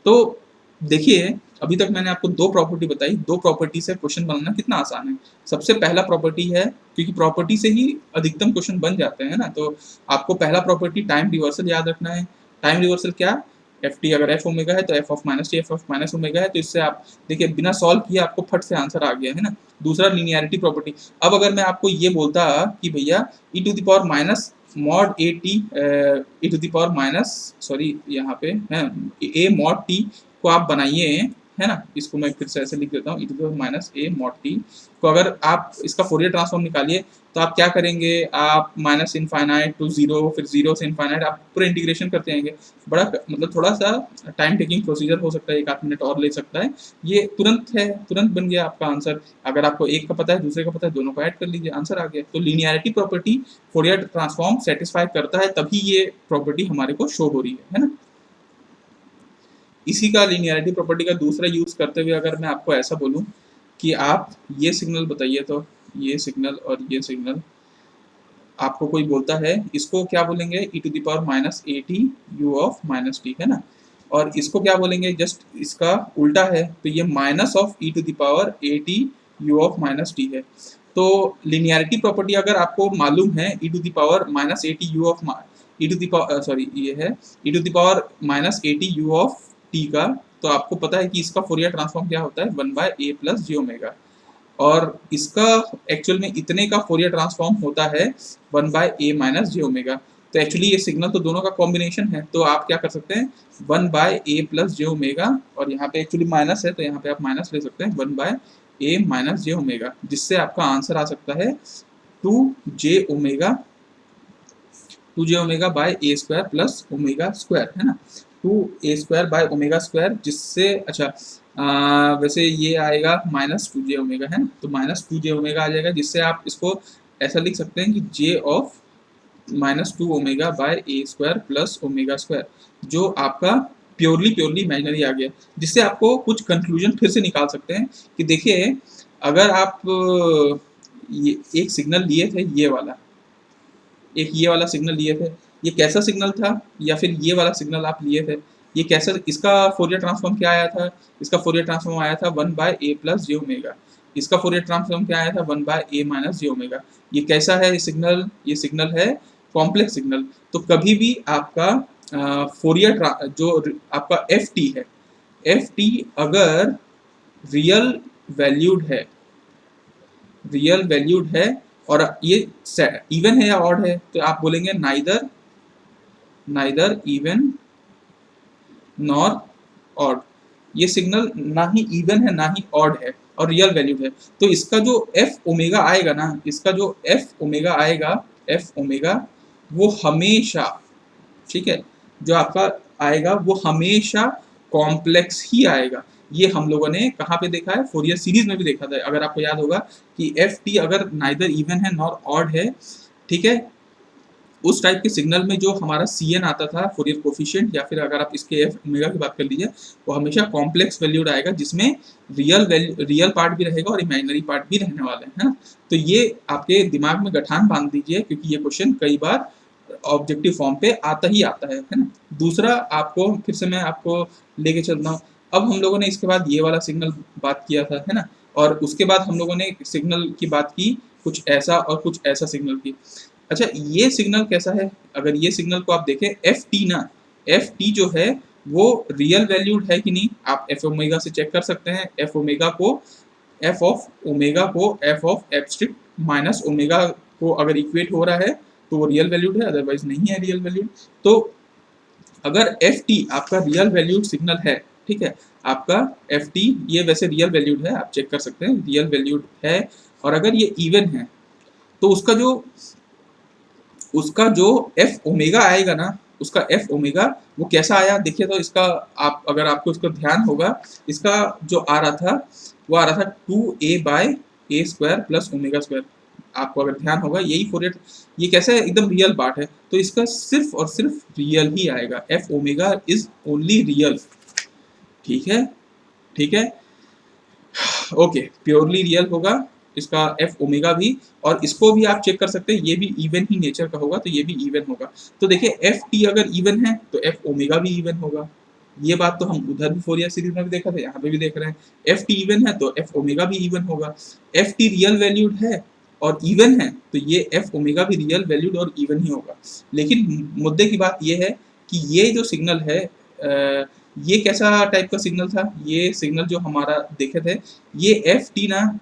S1: तो देखिए अभी तक मैंने आपको दो प्रॉपर्टी बताई, दो प्रॉपर्टी से क्वेश्चन बनाना कितना आसान है। सबसे पहला प्रॉपर्टी है, क्योंकि प्रॉपर्टी से ही अधिकतम क्वेश्चन बन जाते हैं ना, तो आपको पहला प्रॉपर्टी टाइम रिवर्सल याद रखना है। टाइम रिवर्सल क्या, एफ टी अगर एफ ओमेगा है तो F of minus T F of minus omega है, तो इससे आप देखिए बिना सॉल्व किए आपको फट से आंसर आ गया है ना। दूसरा लिनियरिटी प्रॉपर्टी, अब अगर मैं आपको ये बोलता कि भैया e to the power minus mod a t, E to the power minus, sorry यहाँ पे है ए मॉड टी को आप बनाइए, है ना, इसको मैं फिर से ऐसे लिख देता हूँ, e to the power minus A mod T को अगर आप इसका फोरियर ट्रांसफॉर्म निकालिए तो आप क्या करेंगे, आप माइनस इनफाइनाइट टू जीरो, फिर जीरो से इनफाइनाइट आप पूरा इंटीग्रेशन करते जाएंगे। बड़ा मतलब थोड़ा सा टाइम टेकिंग प्रोसीजर हो सकता है, एक आध मिनट और ले सकता है, ये तुरंत है, तुरंत बन गया आपका आंसर। अगर आपको एक का पता है दूसरे का पता है, दोनों को ऐड कर लीजिए, आंसर आ गया। तो linearity property Fourier transform satisfy करता है, तभी ये प्रॉपर्टी हमारे को शो हो रही है ना। इसी का लीनियरिटी प्रॉपर्टी का दूसरा यूज करते हुए अगर मैं आपको ऐसा बोलूं कि आप ये सिग्नल बताइए, तो ये सिग्नल और ये सिग्नल आपको कोई बोलता है, इसको क्या बोलेंगे, e to the power minus A T U of minus T, है ना, और इसको क्या बोलेंगे, जस्ट इसका उल्टा है, तो ये minus of e to the power A T U of minus T है। तो लिनियरिटी प्रॉपर्टी अगर आपको मालूम है e to the power minus A T U of E to the power, sorry ये है e to the power minus A T U of T का, तो आपको पता है कि इसका फोरियर ट्रांसफॉर्म क्या होता है, one by A plus j omega, और इसका एक्चुअल में इतने का फोरियर ट्रांसफॉर्म होता है one by A minus J omega. तो एक्चुअली ये सिग्नल तो दोनों का कॉम्बिनेशन है, तो आप क्या कर सकते हैं, one by A plus j omega, और यहाँ पे एक्चुअली माइनस है तो यहाँ पे आप माइनस ले सकते हैं, one by A minus J omega, जिससे आपका आंसर आ सकता है two J omega, two J omega by A square plus omega square, है ना, two A square by omega square, जिससे अच्छा वैसे ये आएगा माइनस टू जे ओमेगा, है ना, तो माइनस टू जे ओमेगा आ जाएगा, जिससे आप इसको ऐसा लिख सकते हैं कि j of minus two omega by A square plus omega square, जो आपका प्योरली प्योरली इमेजिनरी आ गया, जिससे आपको कुछ कंक्लूजन फिर से निकाल सकते हैं कि देखिए अगर आप ये एक सिग्नल लिए थे, ये वाला, एक ये वाला सिग्नल लिए थे, ये कैसा सिग्नल था, या फिर ये वाला सिग्नल आप लिए थे, ये कैसा, इसका फोरियर ट्रांसफॉर्म क्या आया था, इसका फोरियर ट्रांसफॉर्म आया था one by A plus j omega, इसका फोरियर ट्रांसफॉर्म क्या आया था, one by A minus J omega. ये कैसा है ये सिग्नल है कॉम्प्लेक्स सिग्नल। तो कभी भी आपका फोरियर जो आपका एफ टी है, एफ टी अगर रियल वैल्यूड है, रियल वैल्यूड है और ये इवन है या ऑड है, तो आप बोलेंगे neither, neither even nor odd, ये सिग्नल ना ही इवन है ना ही ऑड है और रियल वैल्यूड है, तो इसका जो एफ ओमेगा आएगा ना, इसका जो एफ ओमेगा आएगा, एफ ओमेगा वो हमेशा, ठीक है, जो आपका आएगा वो हमेशा कॉम्प्लेक्स ही आएगा। ये हम लोगों ने कहाँ पे देखा है, फोरियर सीरीज में भी देखा था, अगर आपको याद होगा कि एफ टी अगर नाइदर इवन है नॉर ऑड है, ठीक है, उस टाइप के सिग्नल में जो हमारा सी एन आता था फोरियर कोफिशिएंट, या फिर अगर आप इसके एफ ओमेगा की बात कर लीजिए, वो हमेशा कॉम्प्लेक्स वैल्यूड आएगा, जिसमें रियल पार्ट भी रहेगा और इमेजिनरी पार्ट भी रहने वाले हैं, है ना। तो ये आपके दिमाग में गठान बांध दीजिए, क्योंकि ये क्वेश्चन कई बार ऑब्जेक्टिव फॉर्म पे आता ही आता है ना। दूसरा आपको फिर से मैं आपको लेके चलता हूँ, अब हम लोगों ने इसके बाद ये वाला सिग्नल बात किया था, है ना, और उसके बाद हम लोगों ने सिग्नल की बात की कुछ ऐसा और कुछ ऐसा सिग्नल की। अच्छा ये सिग्नल कैसा है, अगर ये सिग्नल को आप देखें एफ टी ना, एफ टी जो है वो रियल वैल्यूड है कि नहीं, आप एफ ओमेगा से चेक कर सकते हैं, एफ ओमेगा को, एफ ऑफ ओमेगा को F of abstract minus omega को अगर इक्वेट हो रहा है तो वो रियल वैल्यूड है, अदरवाइज नहीं है रियल वैल्यूड। तो अगर एफ टी आपका रियल वैल्यूड सिग्नल है, ठीक है। आपका एफ टी ये वैसे रियल वैल्यूड है, आप चेक कर सकते हैं, रियल वैल्यूड है। और अगर ये इवन है तो उसका जो एफ ओमेगा आएगा ना, उसका एफ ओमेगा वो कैसा आया देखिए। तो इसका आप अगर आपको इसको ध्यान होगा, इसका जो आ रहा था वो आ रहा था 2a/a² प्लस ओमेगा स्क्वायर। आपको अगर ध्यान होगा यही फोरियर, ये कैसा है एकदम रियल पार्ट है, तो इसका सिर्फ और सिर्फ रियल ही आएगा। F omega is only real, ठीक है, ठीक है। ओके, प्योरली रियल होगा इसका एफ ओमेगा भी। और इसको भी आप चेक कर सकते हैं, ये भी इवन ही नेचर का होगा, तो ये भी इवन होगा। तो देखिए एफ टी अगर इवन है तो एफ ओमेगा भी इवन होगा। ये बात तो हम उधर भी फोरियर सीरीज में भी देखा था, यहाँ पे भी देख रहे हैं। एफ टी इवन है तो एफ ओमेगा भी इवन होगा। एफ टी रियल वैल्यूड है और इवन है तो ये एफ ओमेगा भी रियल वैल्यूड और इवन ही होगा। लेकिन मुद्दे की बात ये है कि ये जो सिग्नल है ये कैसा टाइप का सिग्नल था, ये सिग्नल जो हमारा देखे थे, ये एफ टी ना,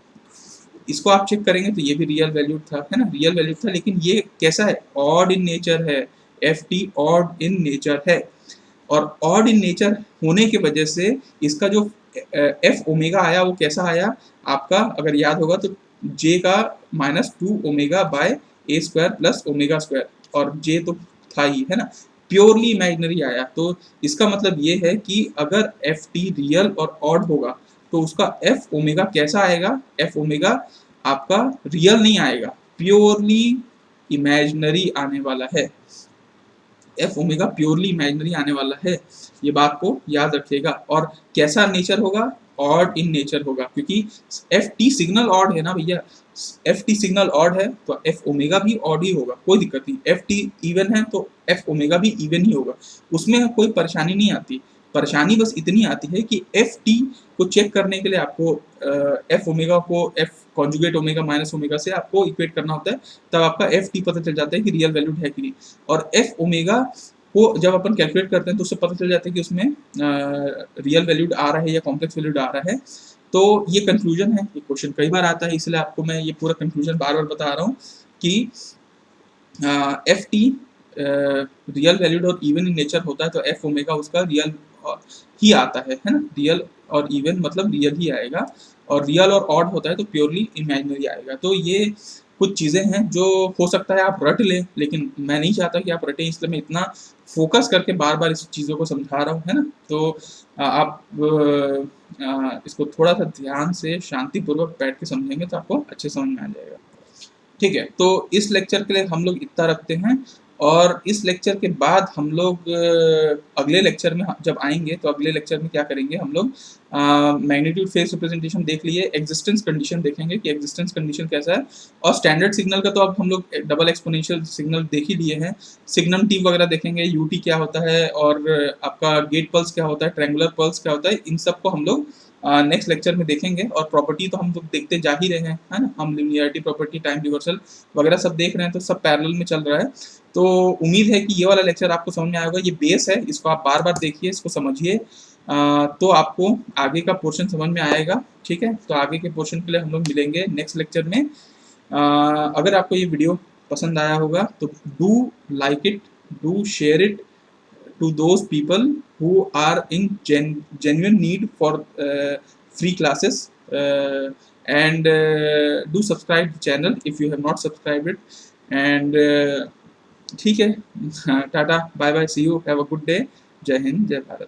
S1: इसको आप चेक करेंगे तो ये भी रियल वैल्यूड था, है ना, रियल वैल्यूड था। लेकिन ये कैसा है, ऑड इन नेचर है। F T odd in nature है, और ऑड इन नेचर होने की वजह से इसका जो एफ ओमेगा आया वो कैसा आया आपका, अगर याद होगा तो जे का -2 ओमेगा/a² प्लस ओमेगा स्क्वायर, और जे तो था ही, है ना, प्योरली इमेजिनरी आया। तो इसका मतलब ये है कि अगर एफ टी रियल और ऑड होगा तो उसका एफ ओमेगा कैसा आएगा, एफ ओमेगा आपका रियल नहीं आएगा, प्योरली इमेजिनरी आने वाला है। एफ ओमेगा प्योरली इमेजिनरी आने वाला है, ये बात को याद रखिएगा। और कैसा नेचर होगा, ऑड इन नेचर होगा, क्योंकि एफ टी सिग्नल ऑड है ना भैया, एफ टी सिग्नल ऑड है तो एफ ओमेगा भी ऑड ही होगा, कोई दिक्कत नहीं। एफ टी इवन है तो एफ ओमेगा भी इवन ही होगा, उसमें कोई परेशानी नहीं आती। परेशानी बस इतनी आती है कि एफ टी को चेक करने के लिए आपको एफ ओमेगा को F conjugate omega minus omega से आपको इक्वेट करना होता है, तब आपका एफ टी पता चल जाता है कि रियल वैल्यूड है कि नहीं। और एफ ओमेगा को जब अपन कैलकुलेट करते हैं तो उससे पता चल जाता है कि उसमें रियल वैल्यूड आ रहा है या कॉम्प्लेक्स वैल्यूड आ रहा है। तो ये कंक्लूजन है, ये क्वेश्चन कई बार आता है, इसलिए आपको मैं ये पूरा कंक्लूजन बार बार बता रहा हूँ कि एफ टी रियल वैल्यूड और इवन इन नेचर होता है तो एफ ओमेगा उसका रियल ही आता है ना, रियल और इवन मतलब रियल ही आएगा। और रियल और ऑड होता है तो प्योरली इमेजिनरी आएगा। तो ये कुछ चीज़ें हैं जो हो सकता है आप रट लें, लेकिन मैं नहीं चाहता कि आप रटें, इसलिए मैं इतना फोकस करके बार बार इस चीज़ों को समझा रहा हूँ, है ना। तो आप इसको थोड़ा सा ध्यान से शांतिपूर्वक बैठ के समझेंगे तो आपको अच्छे समझ में आ जाएगा, ठीक है। तो इस लेक्चर के लिए हम लोग इतना रखते हैं, और इस लेक्चर के बाद हम लोग अगले लेक्चर में जब आएंगे तो अगले लेक्चर में क्या करेंगे हम लोग, मैग्नीट्यूड फेस रिप्रेजेंटेशन देख लिए, एग्जिस्टेंस कंडीशन देखेंगे कि एग्जिस्टेंस कंडीशन कैसा है, और स्टैंडर्ड सिग्नल का तो अब हम लोग डबल एक्सपोनेंशियल सिग्नल देख ही लिए हैं। सिग्नम टी वगैरह देखेंगे, यूटी क्या होता है, और आपका गेट पल्स क्या होता है, ट्रायंगुलर पल्स क्या होता है, इन सब को हम लोग नेक्स्ट लेक्चर में देखेंगे। और प्रॉपर्टी तो हम लोग देखते जा ही रहे हैं, है ना, हम लिनियरिटी प्रॉपर्टी, टाइम रिवर्सल वगैरह सब देख रहे हैं, तो सब पैरेलल में चल रहा है। तो उम्मीद है कि ये वाला लेक्चर आपको समझ में आएगा। ये बेस है, इसको आप बार बार देखिए, इसको समझिए, तो आपको आगे का पोर्शन समझ में आएगा, ठीक है। तो आगे के पोर्शन के लिए हम लोग मिलेंगे नेक्स्ट लेक्चर में। अगर आपको ये वीडियो पसंद आया होगा तो do like it, do share it to those people who are in genuine need for free classes, and do subscribe the channel if you have not subscribed it, and ठीक है, tata bye bye, see you, have a good day, जय हिंद जय भारत।